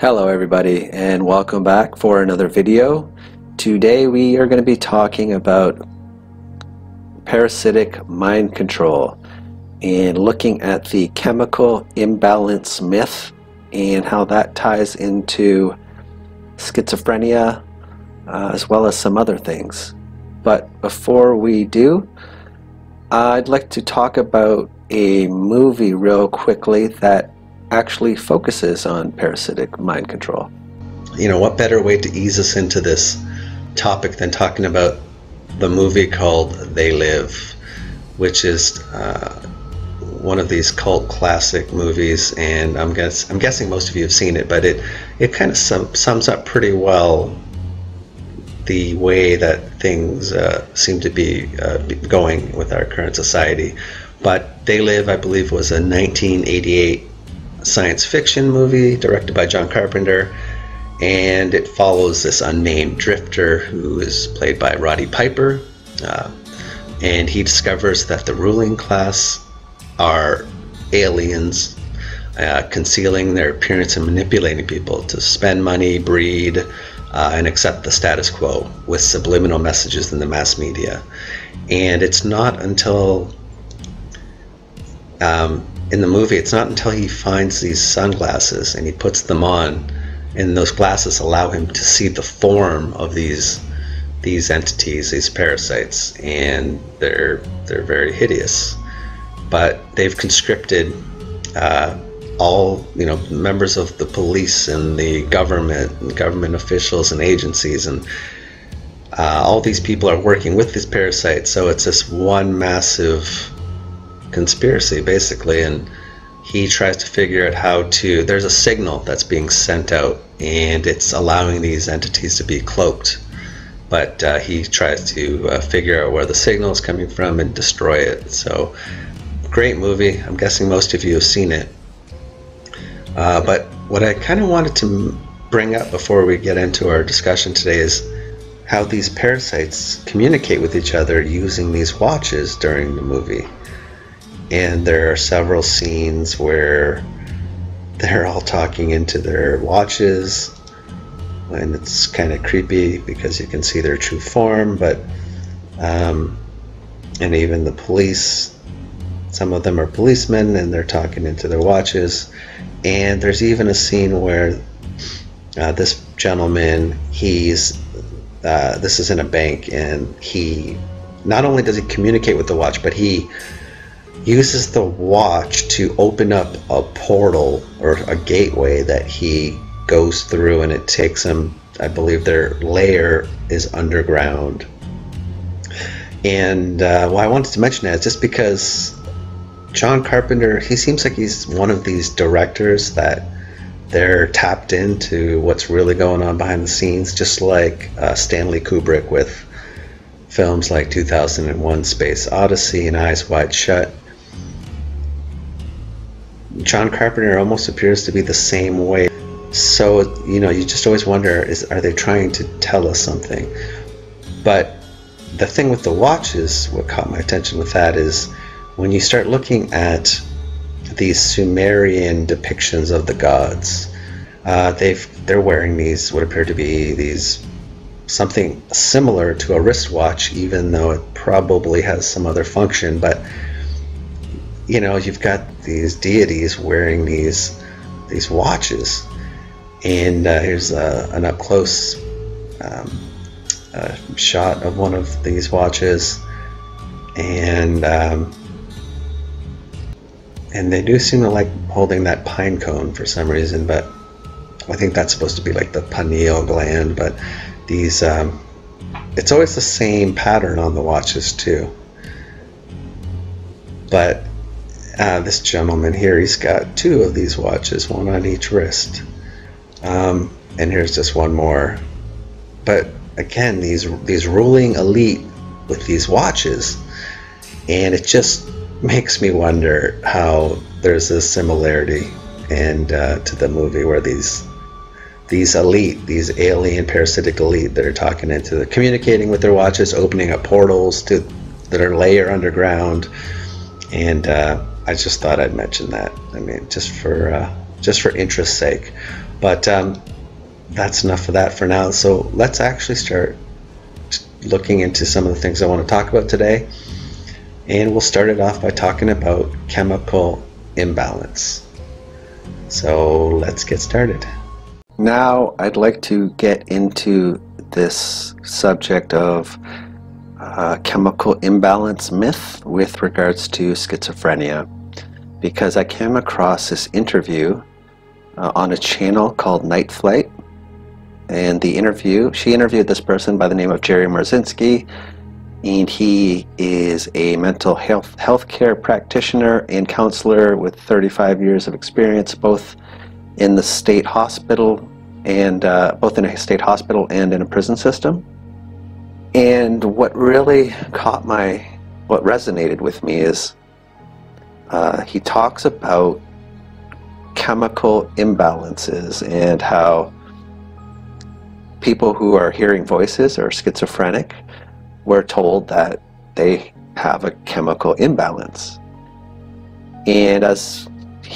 Hello everybody, and welcome back for another video. Today we are going to be talking about parasitic mind control and looking at the chemical imbalance myth and how that ties into schizophrenia as well as some other things. But before we do, I'd like to talk about a movie real quickly that actually focuses on parasitic mind control. You know, what better way to ease us into this topic than talking about the movie called They Live, which is one of these cult classic movies, and I'm guessing most of you have seen it, but it kind of sums up pretty well the way that things seem to be going with our current society. But They Live, I believe, was a 1988 science fiction movie directed by John Carpenter, and it follows this unnamed drifter who is played by Roddy Piper, and he discovers that the ruling class are aliens, concealing their appearance and manipulating people to spend money, breed, and accept the status quo with subliminal messages in the mass media. And it's not until in the movie, it's not until he finds these sunglasses and he puts them on, and those glasses allow him to see the form of these entities, these parasites, and they're very hideous. But they've conscripted all, members of the police and the government officials and agencies, and all these people are working with these parasites. So it's this one massive conspiracy basically, and he tries to figure out how to, there's a signal that's being sent out and it's allowing these entities to be cloaked, but he tries to figure out where the signal is coming from and destroy it. So great movie. I'm guessing most of you have seen it, but what I kind of wanted to bring up before we get into our discussion today is how these parasites communicate with each other using these watches during the movie. And there are several scenes where they're all talking into their watches, and it's kind of creepy because you can see their true form. But and even the police, some of them are policemen, and they're talking into their watches. And there's even a scene where this gentleman, this is in a bank, and he not only does he communicate with the watch, but he uses the watch to open up a portal or a gateway that he goes through, and it takes him, I believe their lair is underground. And why I wanted to mention that is just because John Carpenter, he seems like he's one of these directors that they're tapped into what's really going on behind the scenes, just like Stanley Kubrick with films like 2001: Space Odyssey and Eyes Wide Shut. John Carpenter almost appears to be the same way. So, you just always wonder, are they trying to tell us something? But the thing with the watches, what caught my attention with that is when you start looking at these Sumerian depictions of the gods, they're wearing these, what appear to be these, something similar to a wristwatch, even though it probably has some other function. But you've got these deities wearing these watches, and here's an up close shot of one of these watches, and they do seem to like holding that pine cone for some reason, but I think that's supposed to be like the pineal gland. But these it's always the same pattern on the watches too. But this gentleman here, he's got two of these watches, one on each wrist, and here's just one more. But again, these ruling elite with these watches, and it just makes me wonder how there's this similarity and to the movie where these elite, these alien parasitic elite that are talking into, communicating with their watches, opening up portals to their lair underground. And I just thought I'd mention that. I mean, just for interest's sake. But that's enough of that for now. So let's actually start looking into some of the things I want to talk about today. And we'll start it off by talking about chemical imbalance. So let's get started. Now I'd like to get into this subject of chemical imbalance myth with regards to schizophrenia, because I came across this interview on a channel called Night Flight, and she interviewed this person by the name of Jerry Marzinski, and he is a mental healthcare practitioner and counselor with 35 years of experience, both in the state hospital and both in a state hospital and in a prison system. And what really what resonated with me is he talks about chemical imbalances and how people who are hearing voices or schizophrenic were told that they have a chemical imbalance. And as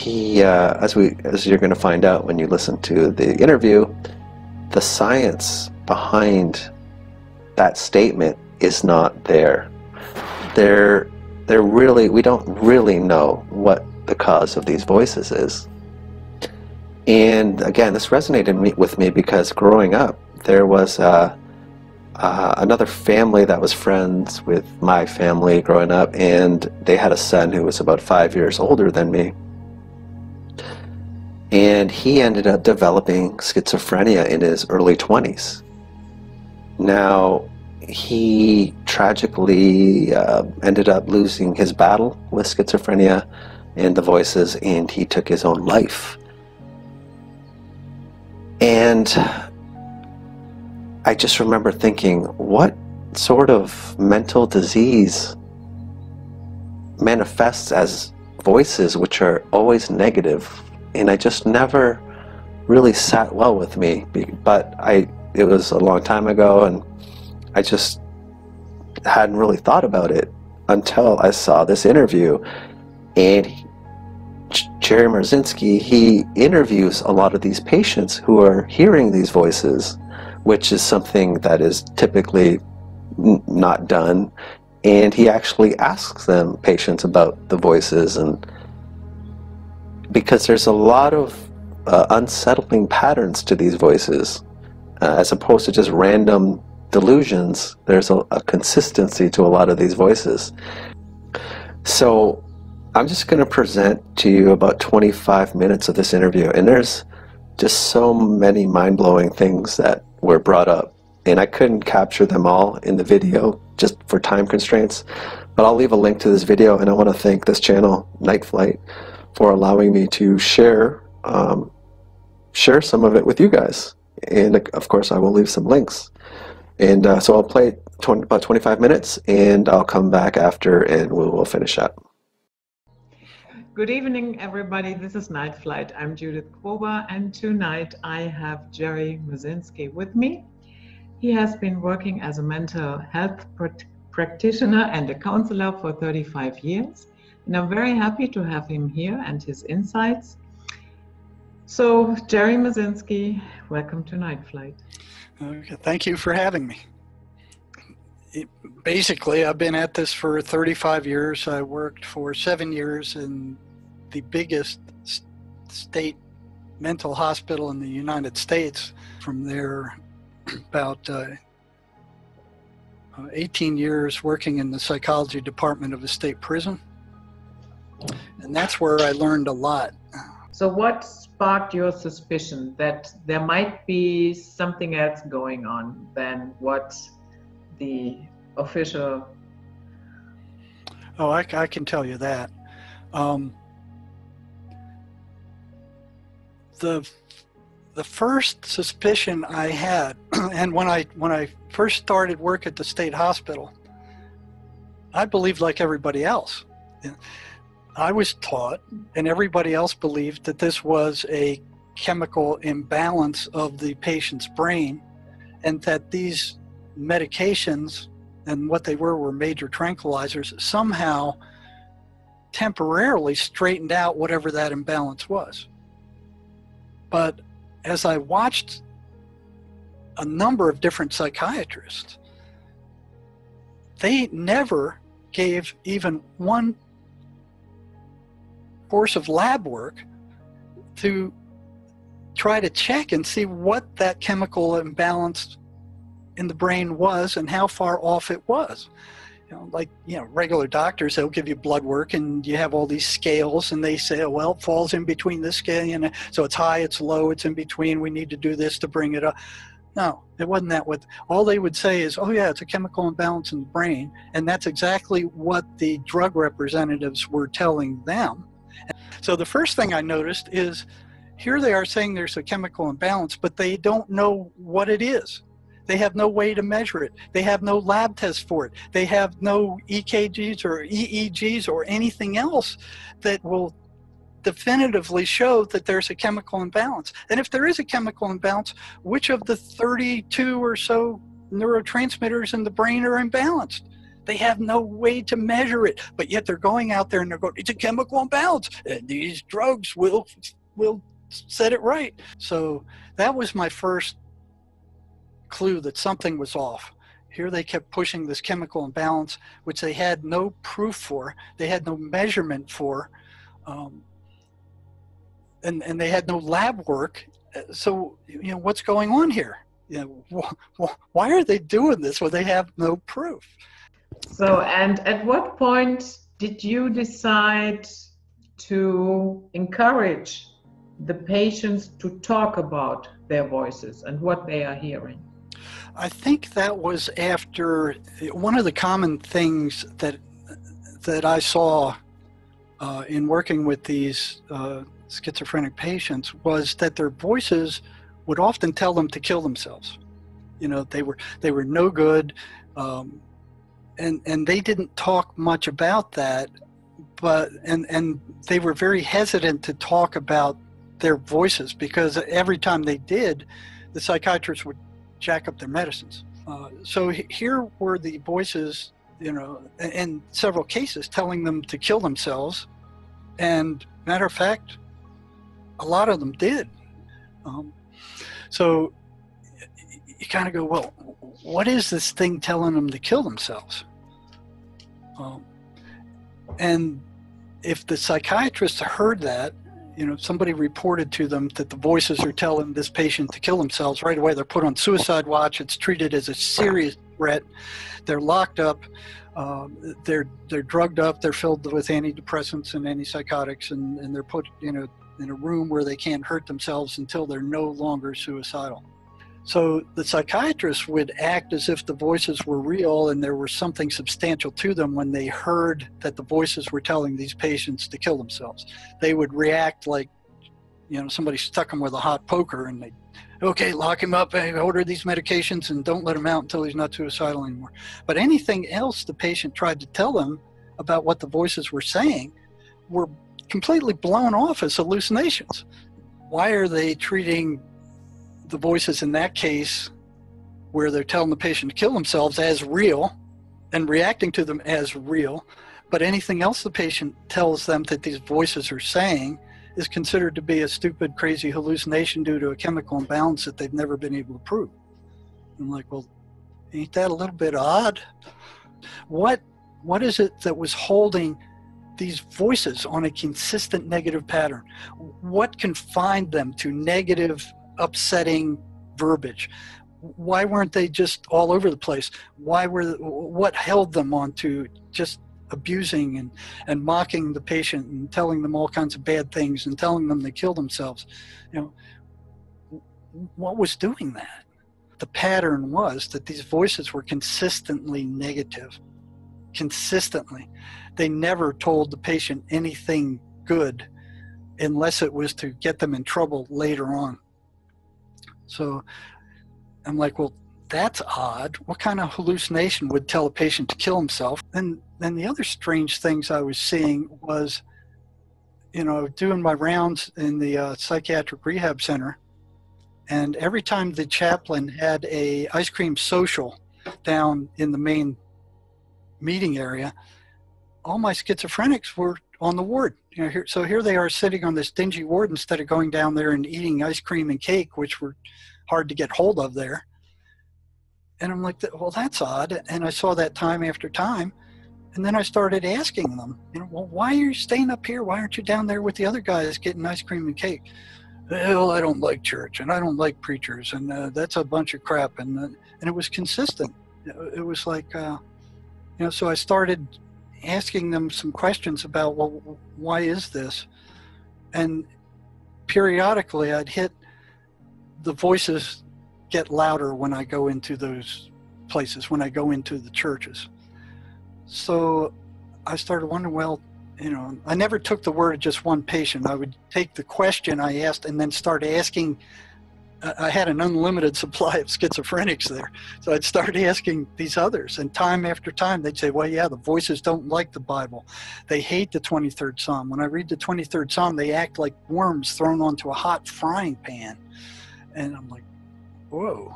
you're going to find out when you listen to the interview, the science behind that statement is not there. We don't really know what the cause of these voices is. And again, this resonated with me because growing up, there was another family that was friends with my family growing up, and they had a son who was about 5 years older than me. And he ended up developing schizophrenia in his early 20s. Now, he tragically ended up losing his battle with schizophrenia and the voices, and he took his own life. And I just remember thinking, what sort of mental disease manifests as voices which are always negative? And I just never really sat well with me, but it was a long time ago, and I just hadn't really thought about it until I saw this interview. And Jerry Marzinski, he interviews a lot of these patients who are hearing these voices, which is something that is typically not done. And he actually asks patients about the voices, and because there's a lot of unsettling patterns to these voices, as opposed to just random delusions. There's a consistency to a lot of these voices. So I'm just going to present to you about 25 minutes of this interview, and there's just so many mind-blowing things that were brought up, and I couldn't capture them all in the video just for time constraints, but I'll leave a link to this video. And I want to thank this channel, Night Flight, for allowing me to share some of it with you guys. And of course I will leave some links. And so I'll play about 25 minutes, and I'll come back after and we'll finish up. Good evening, everybody. This is Night Flight. I'm Judith Krober, and tonight I have Jerry Marzinski with me. He has been working as a mental health practitioner and a counselor for 35 years. And I'm very happy to have him here and his insights. So, Jerry Marzinski, welcome to Night Flight. Okay, thank you for having me. Basically, I've been at this for 35 years. I worked for 7 years in the biggest state mental hospital in the United States. From there, about 18 years working in the psychology department of a state prison. And that's where I learned a lot. So what sparked your suspicion that there might be something else going on than what the official... Oh, I can tell you that. The first suspicion I had, and when I first started work at the state hospital, I believed like everybody else. I was taught, and everybody else believed, that this was a chemical imbalance of the patient's brain, and that these medications, and what they were major tranquilizers, somehow temporarily straightened out whatever that imbalance was. But as I watched a number of different psychiatrists, they never gave even one course of lab work to try to check and see what that chemical imbalance in the brain was and how far off it was. Regular doctors, they'll give you blood work and you have all these scales and they say, oh, well, it falls in between this scale, and so it's high, it's low, it's in between, we need to do this to bring it up. No, it wasn't that. All they would say is, oh yeah, it's a chemical imbalance in the brain, and that's exactly what the drug representatives were telling them. So the first thing I noticed is, here they are saying there's a chemical imbalance, but they don't know what it is. They have no way to measure it. They have no lab tests for it. They have no EKGs or EEGs or anything else that will definitively show that there's a chemical imbalance. And if there is a chemical imbalance, which of the 32 or so neurotransmitters in the brain are imbalanced? They have no way to measure it, but yet they're going out there and they're going, it's a chemical imbalance, and these drugs will set it right. So that was my first clue that something was off. Here they kept pushing this chemical imbalance, which they had no proof for, they had no measurement for, and they had no lab work. So, what's going on here? Why are they doing this when they have no proof? So, and at what point did you decide to encourage the patients to talk about their voices and what they are hearing? I think that was after one of the common things that I saw in working with these schizophrenic patients was that their voices would often tell them to kill themselves. They were no good, and they didn't talk much about that, but and they were very hesitant to talk about their voices, because every time they did, the psychiatrist would jack up their medicines. So here were the voices, in several cases telling them to kill themselves, and matter of fact, a lot of them did. So you kind of go, well, what is this thing telling them to kill themselves? And if the psychiatrist heard that, somebody reported to them that the voices are telling this patient to kill themselves, right away they're put on suicide watch. It's treated as a serious threat. They're locked up. They're drugged up. They're filled with antidepressants and antipsychotics, and they're put in a room where they can't hurt themselves until they're no longer suicidal. So the psychiatrist would act as if the voices were real and there was something substantial to them when they heard that the voices were telling these patients to kill themselves. They would react like, somebody stuck them with a hot poker, and they, okay, lock him up, and order these medications, and don't let him out until he's not suicidal anymore. But anything else the patient tried to tell them about what the voices were saying were completely blown off as hallucinations. Why are they treating the voices in that case, where they're telling the patient to kill themselves, as real and reacting to them as real, but anything else the patient tells them that these voices are saying is considered to be a stupid, crazy hallucination due to a chemical imbalance that they've never been able to prove? I'm like, well, ain't that a little bit odd? What is it that was holding these voices on a consistent negative pattern? What confined them to negative, upsetting verbiage? Why weren't they just all over the place? What held them on to just abusing and mocking the patient and telling them all kinds of bad things and telling them to kill themselves? What was doing that? The pattern was that these voices were consistently negative. Consistently. They never told the patient anything good unless it was to get them in trouble later on. So I'm like, well, that's odd. What kind of hallucination would tell a patient to kill himself? And then the other strange things I was seeing was, doing my rounds in the psychiatric rehab center, and every time the chaplain had a ice cream social down in the main meeting area, all my schizophrenics were on the ward. So here they are sitting on this dingy ward instead of going down there and eating ice cream and cake, which were hard to get hold of there. And I'm like, well, that's odd. And I saw that time after time. And then I started asking them, well, why are you staying up here? Why aren't you down there with the other guys getting ice cream and cake? Well, I don't like church and I don't like preachers and that's a bunch of crap. And it was consistent. It was like, so I started asking them some questions about, well, why is this? And periodically I'd hit the voices get louder when I go into those places, when I go into the churches. So I started wondering, well, I never took the word of just one patient. I would take the question I asked and then start asking. I had an unlimited supply of schizophrenics there. So I'd start asking these others. And time after time, they'd say, well, yeah, the voices don't like the Bible. They hate the 23rd Psalm. When I read the 23rd Psalm, they act like worms thrown onto a hot frying pan. And I'm like, whoa.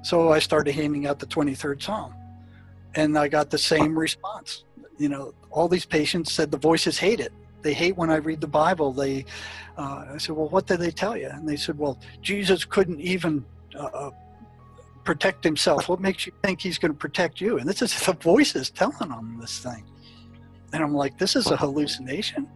So I started handing out the 23rd Psalm. And I got the same response. All these patients said the voices hate it. They hate when I read the Bible. I said, well, what did they tell you? And they said, well, Jesus couldn't even protect himself. What makes you think he's going to protect you? And this is the voices telling them this thing. And I'm like, this is a hallucination.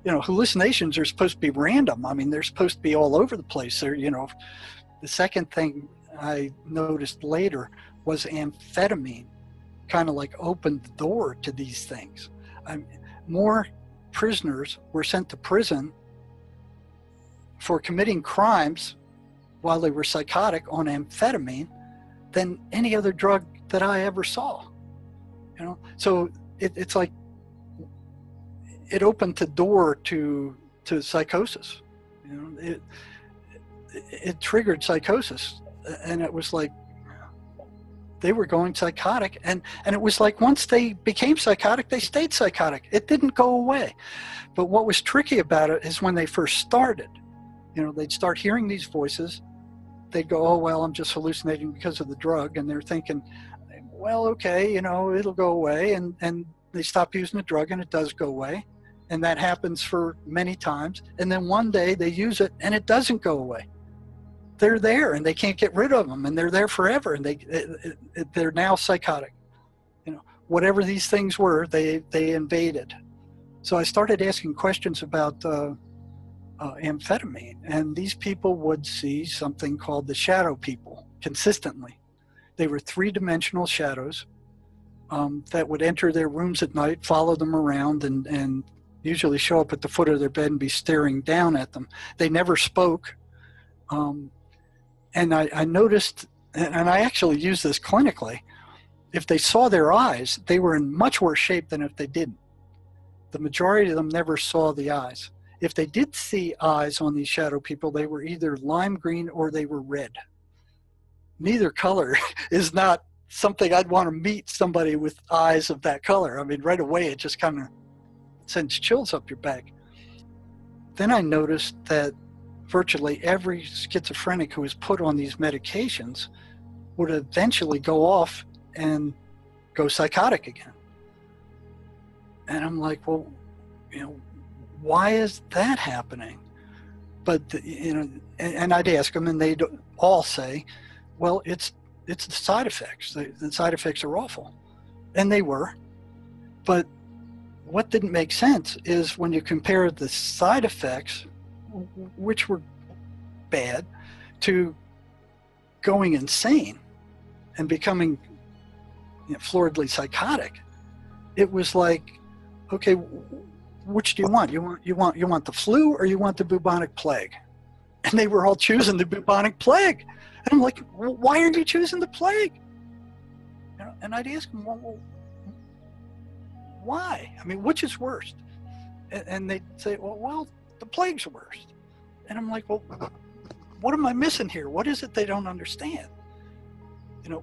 Hallucinations are supposed to be random. I mean, they're supposed to be all over the place. They're, the second thing I noticed later was amphetamine kind of like opened the door to these things. More prisoners were sent to prison for committing crimes while they were psychotic on amphetamine than any other drug that I ever saw. So it's like it opened the door to psychosis. It triggered psychosis, and it was like they were going psychotic, and it was like once they became psychotic, they stayed psychotic. It didn't go away. But what was tricky about it is when they first started, they'd start hearing these voices. They'd go, oh, well, I'm just hallucinating because of the drug. And they're thinking, well, okay, it'll go away. And they stop using the drug and it does go away. And that happens for many times. And then one day they use it and it doesn't go away. They're there and they can't get rid of them, and they're there forever, and they're now psychotic. Whatever these things were, they invaded. So I started asking questions about amphetamine, and these people would see something called the shadow people consistently. They were three-dimensional shadows that would enter their rooms at night, follow them around, and usually show up at the foot of their bed and be staring down at them. They never spoke. And I noticed, and I actually used this clinically, if they saw their eyes, they were in much worse shape than if they didn't. The majority of them never saw the eyes. If they did see eyes on these shadow people, they were either lime green or they were red. Neither color is not something I'd want to meet somebody with eyes of that color. I mean, right away, it just kind of sends chills up your back. Then I noticed that virtually every schizophrenic who was put on these medications would eventually go off and go psychotic again. And I'm like, well, why is that happening? But, and I'd ask them, and they'd all say, well, it's the side effects. The side effects are awful. And they were. But what didn't make sense is when you compare the side effects, which were bad, to going insane and becoming floridly psychotic, it was like, okay, which do you want? You want the flu or you want the bubonic plague? And they were all choosing the bubonic plague. And I'm like, well, why are you choosing the plague? And I'd ask them, well, why? I mean, which is worst? And they'd say, well, the plague's worst. And I'm like, well, what am I missing here? What is it they don't understand?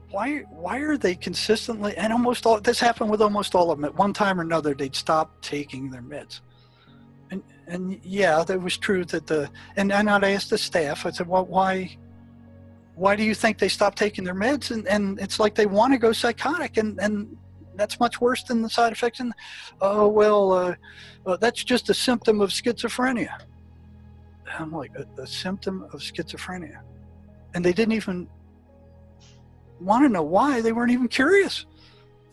Why are they consistently, and almost all, this happened with almost all of them, at one time or another, they'd stop taking their meds. And yeah, that was true that and I'd ask the staff, I said, well, why do you think they stopped taking their meds? And it's like they want to go psychotic, and that's much worse than the side effects. And, oh, well, that's just a symptom of schizophrenia. I'm like, a symptom of schizophrenia. And they didn't even want to know why. They weren't even curious.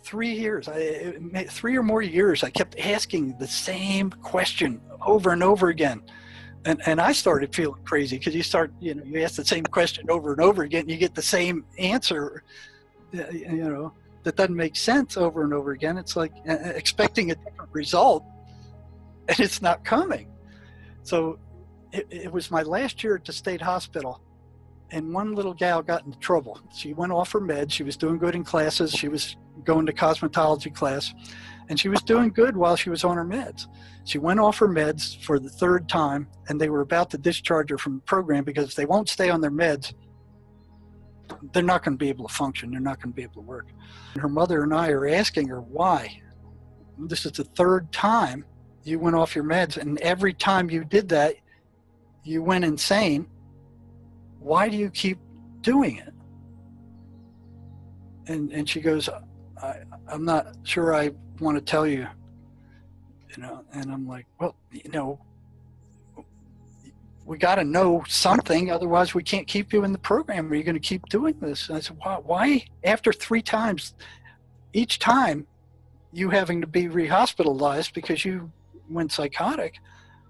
3 years, 3 or more years, I kept asking the same question over and over again. And I started feeling crazy because you ask the same question over and over again, and you get the same answer, that doesn't make sense over and over again. It's like expecting a different result, and it's not coming. So it was my last year at the state hospital, and one little gal got into trouble. She went off her meds. She was doing good in classes. She was going to cosmetology class, and she was doing good while she was on her meds. She went off her meds for the third time, and they were about to discharge her from the program because if they won't stay on their meds, they're not going to be able to function. They're not going to be able to work. And her mother and I are asking her, why? This is the third time you went off your meds, and every time you did that, you went insane. Why do you keep doing it? And she goes, I'm not sure I want to tell you, and I'm like, well, we got to know something, otherwise we can't keep you in the program. Are you going to keep doing this? And I said, why after 3 times, each time you having to be rehospitalized because you went psychotic,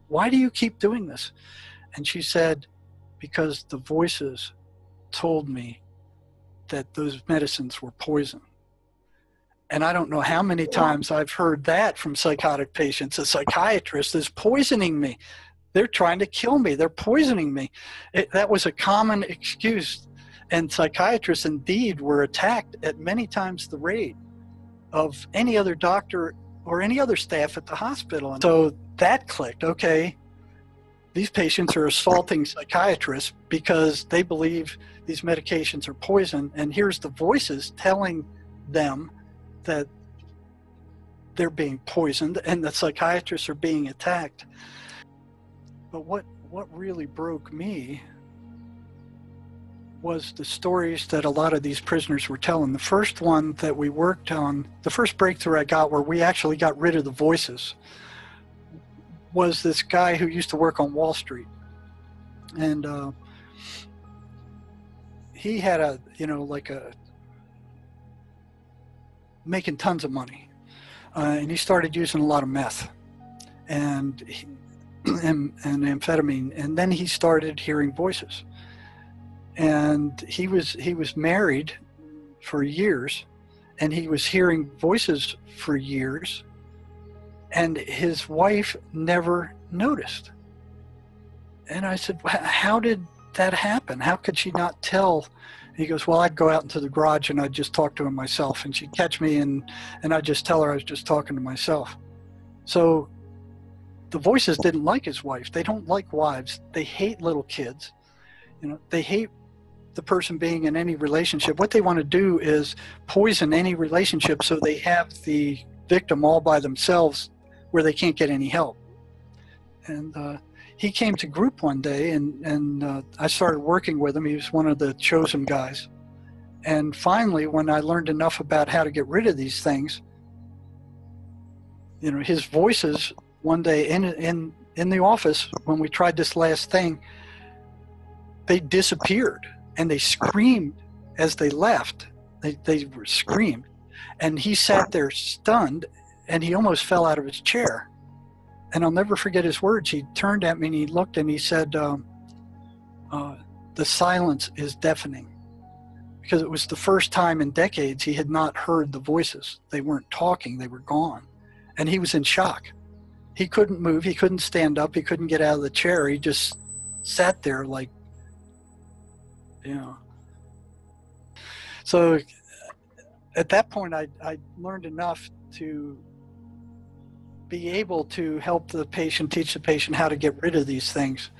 why do you keep doing this? And she said, because the voices told me that those medicines were poison. And I don't know how many times I've heard that from psychotic patients. A psychiatrist is poisoning me. They're trying to kill me. They're poisoning me. That was a common excuse. And psychiatrists indeed were attacked at many times the rate of any other doctor or any other staff at the hospital. And so that clicked. Okay, these patients are assaulting psychiatrists because they believe these medications are poison. And here's the voices telling them that they're being poisoned and the psychiatrists are being attacked. But what really broke me was the stories that a lot of these prisoners were telling. The first one that we worked on, the first breakthrough I got where we actually got rid of the voices, was this guy who used to work on Wall Street. And he had making tons of money. And he started using a lot of meth and amphetamine. And then he started hearing voices. And he was married for years, and he was hearing voices for years, and his wife never noticed. And I said, how did that happen? How could she not tell? And he goes, well, I'd go out into the garage and I'd just talk to him myself, and she'd catch me and I'd just tell her I was just talking to myself. So the voices didn't like his wife. They don't like wives. They hate little kids. They hate the person being in any relationship. What they want to do is poison any relationship so they have the victim all by themselves where they can't get any help. And he came to group one day, and I started working with him. He was one of the chosen guys. And finally, when I learned enough about how to get rid of these things, his voices one day in the office, when we tried this last thing, they disappeared, and they screamed as they left. They screamed, and he sat there stunned, and he almost fell out of his chair. And I'll never forget his words. He turned at me and he looked and he said, the silence is deafening. Because it was the first time in decades he had not heard the voices. They weren't talking, they were gone. And he was in shock. He couldn't move, he couldn't stand up, he couldn't get out of the chair. He just sat there like, So at that point I learned enough to be able to help the patient, teach the patient how to get rid of these things.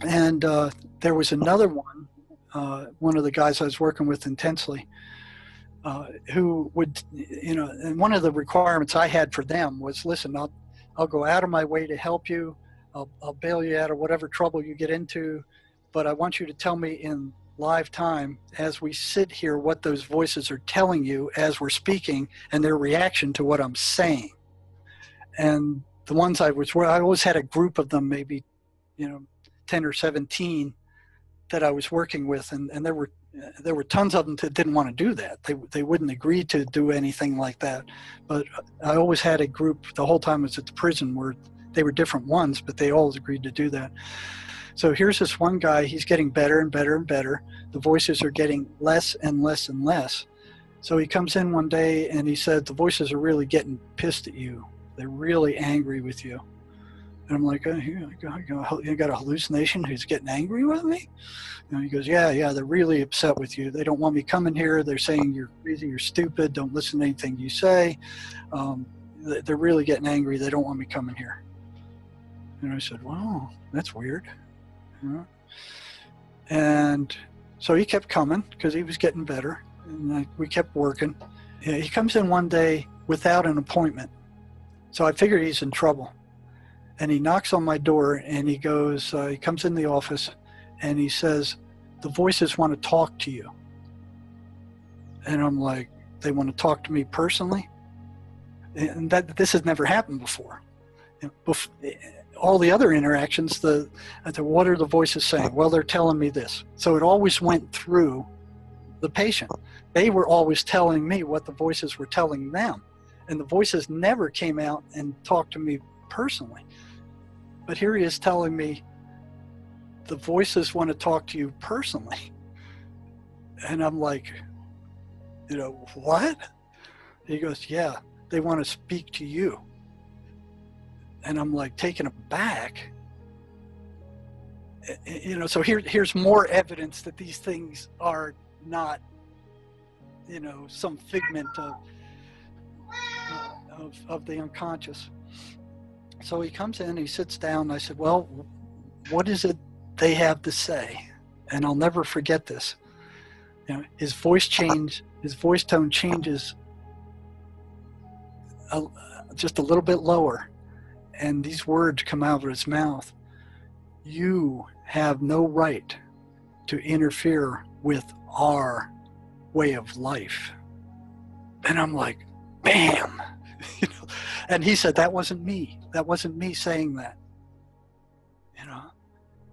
And there was another one of the guys I was working with intensely, who would, and one of the requirements I had for them was, listen, I'll go out of my way to help you. I'll bail you out of whatever trouble you get into, but I want you to tell me in live time as we sit here what those voices are telling you as we're speaking and their reaction to what I'm saying. And the ones I always had a group of them, maybe, 10 or 17 that I was working with, and there were tons of them that didn't want to do that. They wouldn't agree to do anything like that. But I always had a group the whole time I was at the prison where they were different ones, but they always agreed to do that. So here's this one guy, he's getting better and better and better. The voices are getting less and less and less. So he comes in one day and he said, the voices are really getting pissed at you. They're really angry with you. And I'm like, you got a hallucination who's getting angry with me? And he goes, yeah, they're really upset with you. They don't want me coming here. They're saying you're crazy, you're stupid, don't listen to anything you say. They're really getting angry. They don't want me coming here. And I said, wow, that's weird. And so he kept coming because he was getting better. And we kept working. He comes in one day without an appointment. So I figured he's in trouble. And he knocks on my door and he goes, he comes in the office and he says, the voices want to talk to you. And I'm like, they want to talk to me personally? And this has never happened before. All the other interactions, I said, what are the voices saying? Well, they're telling me this. So it always went through the patient. They were always telling me what the voices were telling them. And the voices never came out and talked to me personally. But here he is telling me the voices want to talk to you personally. And I'm like, what? He goes, yeah, they want to speak to you. And I'm like taken aback. So here's more evidence that these things are not, some figment of the unconscious. So he comes in, he sits down, and I said, well, what is it they have to say? And I'll never forget this. His voice tone changes just a little bit lower. And these words come out of his mouth. You have no right to interfere with our way of life. And I'm like, bam. And he said, that wasn't me. That wasn't me saying that.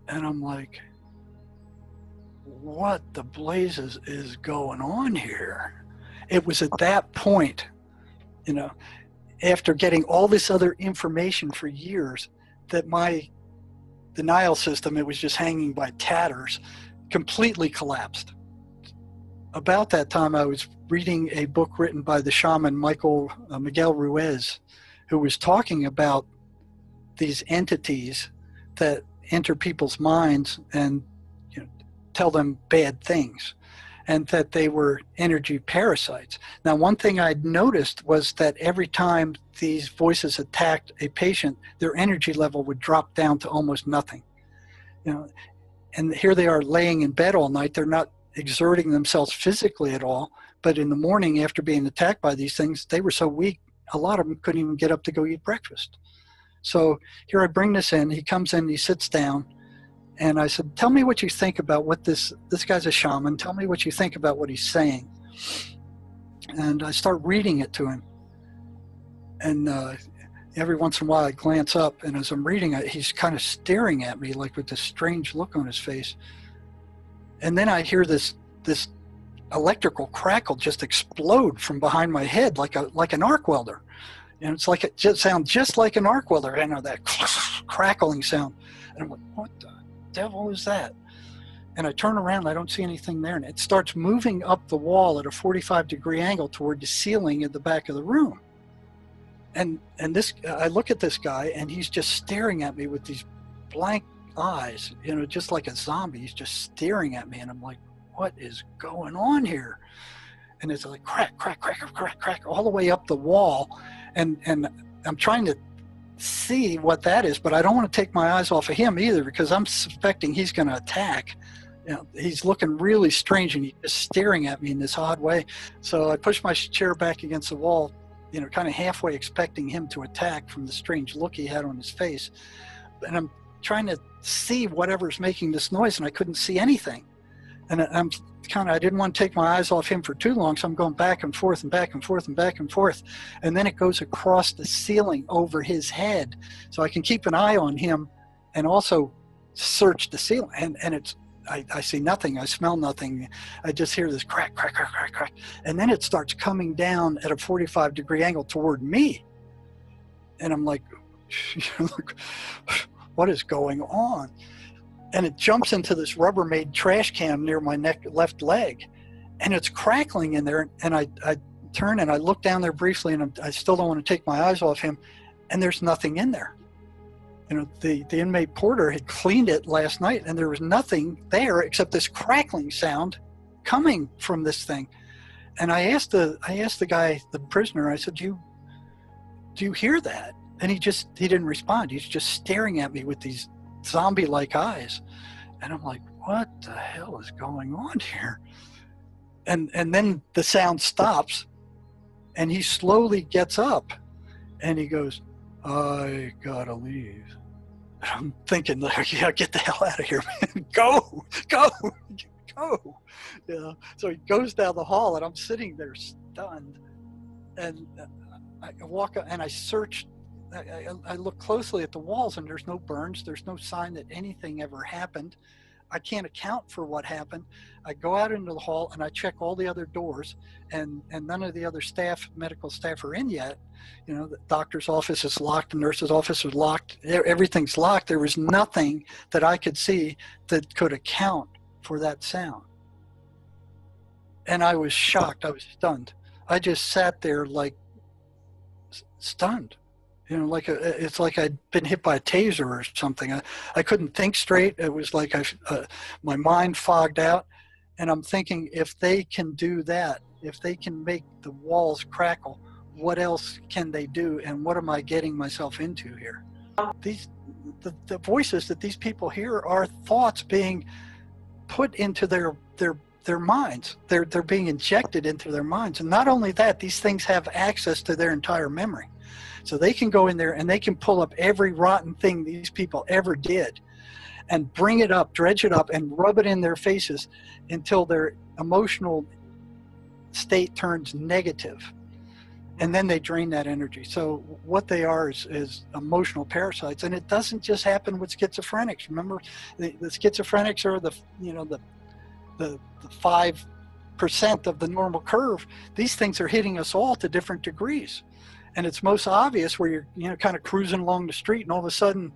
And I'm like, what the blazes is going on here? It was at that point, after getting all this other information for years, that my denial system, it was just hanging by tatters, completely collapsed. About that time, I was reading a book written by the shaman Miguel Ruiz, who was talking about these entities that enter people's minds and tell them bad things, and that they were energy parasites. Now, one thing I'd noticed was that every time these voices attacked a patient, their energy level would drop down to almost nothing. And here they are laying in bed all night. They're not exerting themselves physically at all, but in the morning after being attacked by these things, they were so weak, a lot of them couldn't even get up to go eat breakfast. So here I bring this in, he comes in, he sits down, and I said, tell me what you think about what this guy's a shaman, tell me what you think about what he's saying. And I start reading it to him. And every once in a while I glance up, and as I'm reading it, he's kind of staring at me like with this strange look on his face. And then I hear this electrical crackle just explode from behind my head like an arc welder. And it's like it just sounds just like an arc welder. I know that crackling sound. And I'm like, what the devil is that? And I turn around and I don't see anything there. And it starts moving up the wall at a 45-degree angle toward the ceiling at the back of the room. And this, I look at this guy and he's just staring at me with these blank eyes, just like a zombie. He's just staring at me, and I'm like, what is going on here? And it's like crack, crack, crack, crack, crack, all the way up the wall. And I'm trying to see what that is, but I don't want to take my eyes off of him either, because I'm suspecting he's going to attack. He's looking really strange, and he's just staring at me in this odd way. So I push my chair back against the wall, kind of halfway expecting him to attack from the strange look he had on his face. And I'm trying to see whatever's making this noise, and I couldn't see anything. And I'm kind of, I didn't want to take my eyes off him for too long, so I'm going back and forth and back and forth and back and forth. And then it goes across the ceiling over his head, so I can keep an eye on him and also search the ceiling. And it's, I see nothing, I smell nothing. I just hear this crack, crack, crack, crack, crack. And then it starts coming down at a 45-degree angle toward me. And I'm like, what is going on? And it jumps into this Rubbermaid trash can near my left leg, and it's crackling in there. And I turn and I look down there briefly, and I still don't want to take my eyes off him, and there's nothing in there. You know, the inmate porter had cleaned it last night, and there was nothing there except this crackling sound coming from this thing. And I asked the guy, the prisoner, I said, do you hear that? And he didn't respond. He's just staring at me with these zombie-like eyes. And I'm like, what the hell is going on here? And then the sound stops, and he slowly gets up, and he goes, I gotta leave. And I'm thinking, like, yeah, get the hell out of here, man. Go. Yeah. So he goes down the hall, and I'm sitting there stunned. And I walk up, and I search. I look closely at the walls, and there's no burns. There's no sign that anything ever happened. I can't account for what happened. I go out into the hall, and I check all the other doors, and none of the other medical staff are in yet. You know, the doctor's office is locked, the nurse's office is locked. Everything's locked. There was nothing that I could see that could account for that sound. And I was shocked. I was stunned. I just sat there like stunned. You know, like it's like I'd been hit by a taser or something. I couldn't think straight. It was like my mind fogged out. And I'm thinking, if they can do that, if they can make the walls crackle, what else can they do? And what am I getting myself into here? The voices that these people hear are thoughts being put into their minds. They're being injected into their minds. And not only that, these things have access to their entire memory. So they can go in there and they can pull up every rotten thing these people ever did and bring it up, dredge it up, and rub it in their faces until their emotional state turns negative. And then they drain that energy. So what they are is emotional parasites. And it doesn't just happen with schizophrenics. Remember, the schizophrenics are the 5% of the normal curve. These things are hitting us all to different degrees. And it's most obvious where you're, kind of cruising along the street, and all of a sudden,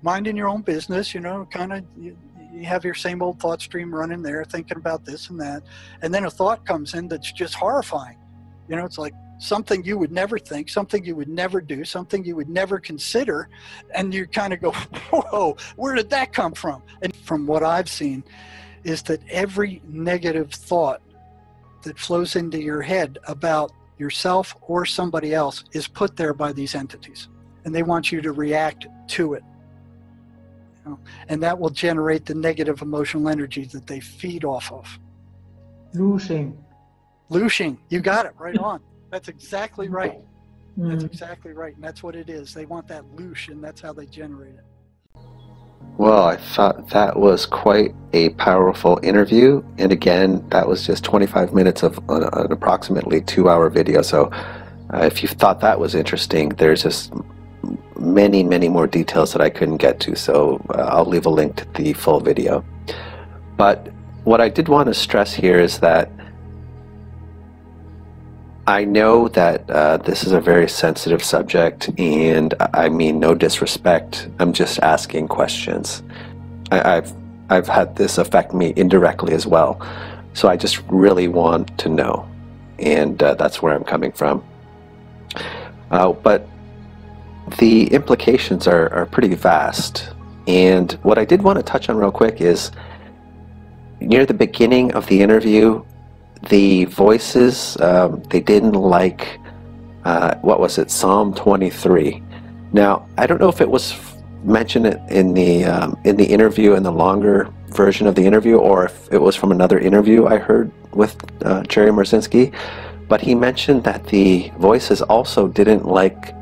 minding your own business, kind of you have your same old thought stream running there, thinking about this and that. And then a thought comes in that's just horrifying. It's like something you would never think, something you would never do, something you would never consider. And you kind of go, whoa, where did that come from? And from what I've seen is that every negative thought that flows into your head about yourself or somebody else is put there by these entities, and they want you to react to it. And that will generate the negative emotional energy that they feed off of. Looshing. You got it right on. That's exactly right. That's exactly right. And that's what it is. They want that loosh, and that's how they generate it. Well, I thought that was quite a powerful interview. And again, that was just 25 minutes of an approximately 2-hour video. So if you thought that was interesting, there's just many, many more details that I couldn't get to. So I'll leave a link to the full video. But what I did want to stress here is that I know that this is a very sensitive subject, and I mean no disrespect. I'm just asking questions. I've had this affect me indirectly as well, so I just really want to know, and that's where I'm coming from. But the implications are pretty vast, and what I did want to touch on real quick is near the beginning of the interview, the voices, they didn't like, what was it, Psalm 23. Now, I don't know if it was mentioned in the interview, in the longer version of the interview, or if it was from another interview I heard with Jerry Marzinski, but he mentioned that the voices also didn't like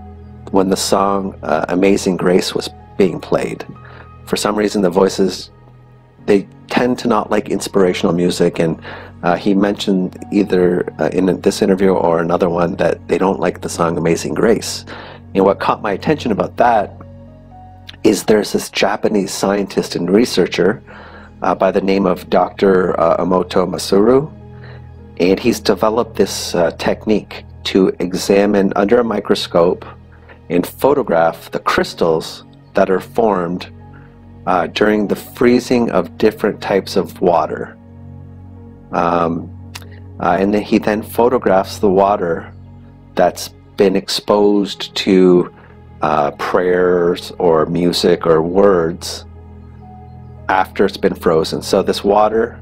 when the song Amazing Grace was being played. For some reason, the voices they tend to not like inspirational music, and he mentioned either in this interview or another one that they don't like the song Amazing Grace. And what caught my attention about that is there's this Japanese scientist and researcher by the name of Dr. Emoto Masuru, and he's developed this technique to examine under a microscope and photograph the crystals that are formed during the freezing of different types of water. And then he then photographs the water that's been exposed to prayers or music or words after it's been frozen. So this water,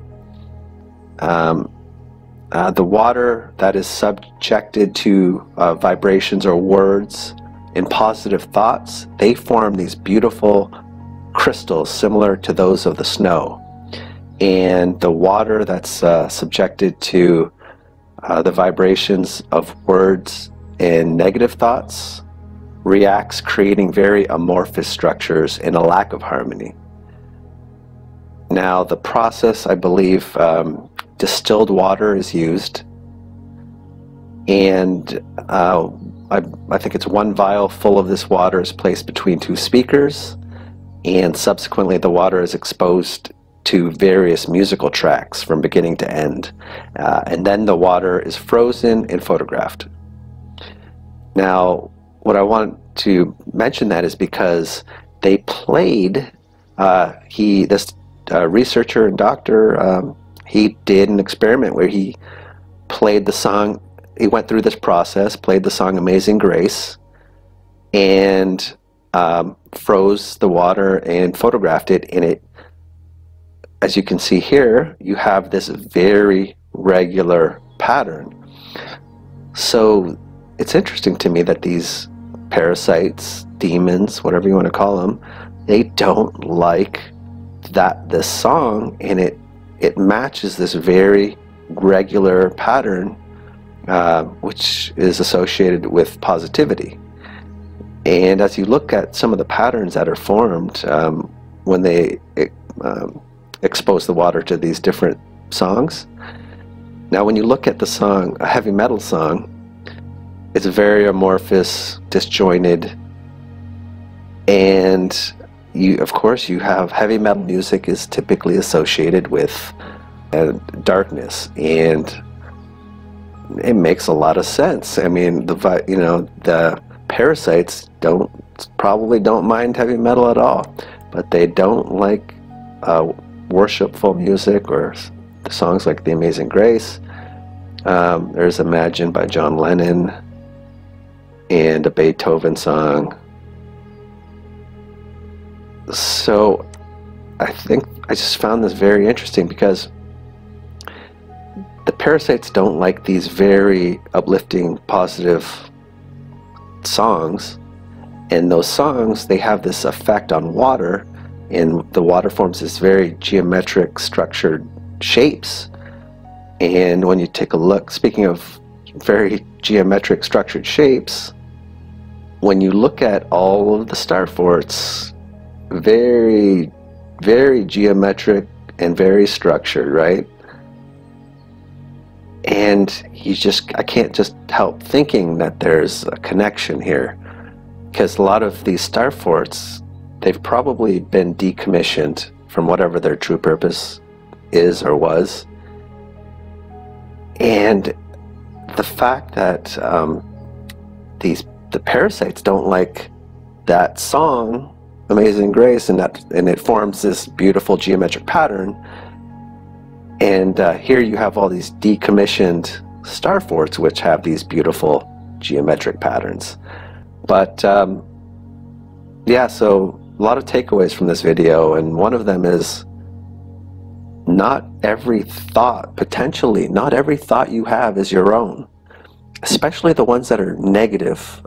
the water that is subjected to vibrations or words and positive thoughts, they form these beautiful crystals similar to those of the snow. And the water that's subjected to the vibrations of words and negative thoughts reacts, creating very amorphous structures and a lack of harmony. Now, the process, I believe, distilled water is used, and I think it's 1 vial full of this water is placed between 2 speakers, and subsequently the water is exposed to various musical tracks from beginning to end, and then the water is frozen and photographed. Now, what I want to mention that is because they played, this researcher and doctor, he did an experiment where he played the song, he went through this process, played the song Amazing Grace, and froze the water and photographed it, and it, as you can see here, you have this very regular pattern. So it's interesting to me that these parasites, demons, whatever you want to call them, they don't like this song, and it matches this very regular pattern, which is associated with positivity. And as you look at some of the patterns that are formed when they expose the water to these different songs. Now, when you look at the song, a heavy metal song, it's very amorphous, disjointed, and of course, you have heavy metal music is typically associated with darkness, and it makes a lot of sense. I mean, the parasites probably don't mind heavy metal at all, but they don't like worshipful music or songs like The Amazing Grace. There's Imagine by John Lennon and a Beethoven song. So I think I just found this very interesting because the parasites don't like these very uplifting, positive songs, and those songs, they have this effect on water, and the water forms this very geometric structured shapes. And when you take a look, speaking of very geometric structured shapes, when you look at all of the star forts, very, very geometric and very structured, right? And I can't just help thinking that there's a connection here, because a lot of these star forts, they've probably been decommissioned from whatever their true purpose is or was. And the fact that the parasites don't like that song, Amazing Grace, and it forms this beautiful geometric pattern. And here you have all these decommissioned star forts which have these beautiful geometric patterns. But yeah, so a lot of takeaways from this video, and one of them is not every thought, potentially, not every thought you have is your own, especially the ones that are negative.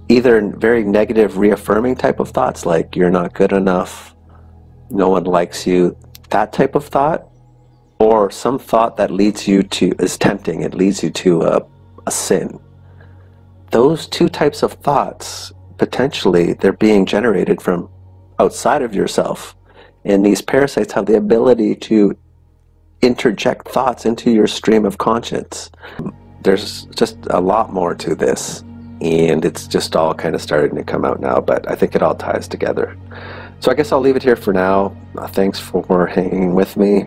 Either very negative, reaffirming type of thoughts, like you're not good enough, no one likes you, that type of thought, or some thought that leads you to, is tempting, it leads you to a sin. Those two types of thoughts, potentially, they're being generated from outside of yourself, And these parasites have the ability to interject thoughts into your stream of conscience. There's just a lot more to this, and it's just all kind of starting to come out now, but I think it all ties together. So I guess I'll leave it here for now. Thanks for hanging with me.